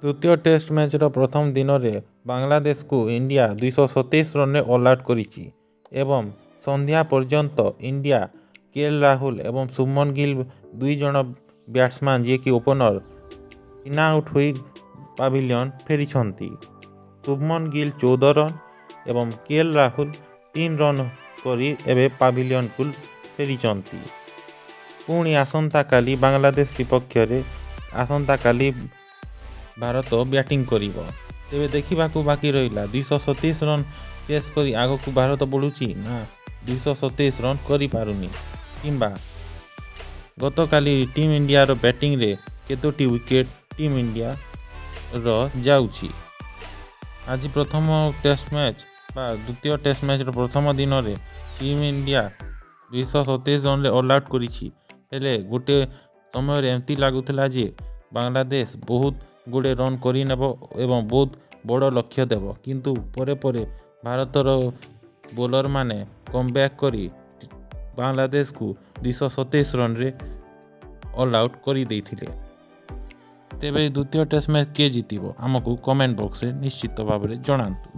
ତୃତୀୟ ଟେଷ୍ଟ ମ୍ୟାଚ୍ର ପ୍ରଥମ ଦିନରେ ବାଂଲାଦେଶକୁ ଇଣ୍ଡିଆ 227 ରନ୍ରେ ଅଲଆଉଟ୍ କରିଛି ଏବଂ ସନ୍ଧ୍ୟା ପର୍ଯ୍ୟନ୍ତ ଇଣ୍ଡିଆ କେଏଲ ରାହୁଲ ଏବଂ ଶୁଭମନ ଗିଲ୍ ଦୁଇ ଜଣ ବ୍ୟାଟ୍ସମ୍ୟାନ୍ ଯିଏକି ଓପନର ଇନ୍ ଆଉଟ୍ ହୋଇ ପାଭିଲିୟନ ଫେରିଛନ୍ତି। ଶୁଭମନ ଗିଲ୍ 14 ରନ୍ ଏବଂ କେଏଲ ରାହୁଲ 3 ରନ୍ କରି ଏବେ ପାଭିଲିୟନକୁ ଫେରିଛନ୍ତି। ପୁଣି ଆସନ୍ତାକାଲି ବାଂଲାଦେଶ ବିପକ୍ଷରେ ଆସନ୍ତାକାଲି ଭାରତ ବ୍ୟାଟିଂ କରିବ। ତେବେ ଦେଖିବାକୁ ବାକି ରହିଲା 227 ରନ୍ ଚେସ୍ କରି ଆଗକୁ ଭାରତ ବଢ଼ୁଛି ନା 227 ରନ୍ କରିପାରୁନି, କିମ୍ବା ଗତକାଲି ଟିମ୍ ଇଣ୍ଡିଆର ବ୍ୟାଟିଂରେ କେତୋଟି ୱିକେଟ୍ ଟିମ୍ ଇଣ୍ଡିଆର ଯାଉଛି। ଆଜି ପ୍ରଥମ ଟେଷ୍ଟ ମ୍ୟାଚ୍ ବା ଦ୍ୱିତୀୟ ଟେଷ୍ଟ ମ୍ୟାଚ୍ର ପ୍ରଥମ ଦିନରେ ଟିମ୍ ଇଣ୍ଡିଆ 227 ରନ୍ରେ ଅଲଆଉଟ୍ କରିଛି। ହେଲେ ଗୋଟେ ସମୟରେ ଏମିତି ଲାଗୁଥିଲା ଯେ ବାଂଲାଦେଶ ବହୁତ ଗୁଡ଼ିଏ ରନ୍ କରିନେବ ଏବଂ ବହୁତ ବଡ଼ ଲକ୍ଷ୍ୟ ଦେବ, କିନ୍ତୁ ପରେ ପରେ ଭାରତର ବୋଲରମାନେ କମ୍ବ୍ୟାକ୍ କରି ବାଂଲାଦେଶକୁ 227 ରନ୍ରେ ଅଲଆଉଟ୍ କରିଦେଇଥିଲେ। ତେବେ ଦ୍ୱିତୀୟ ଟେଷ୍ଟ ମ୍ୟାଚ୍ କିଏ ଜିତିବ ଆମକୁ କମେଣ୍ଟ ବକ୍ସରେ ନିଶ୍ଚିତ ଭାବରେ ଜଣାନ୍ତୁ।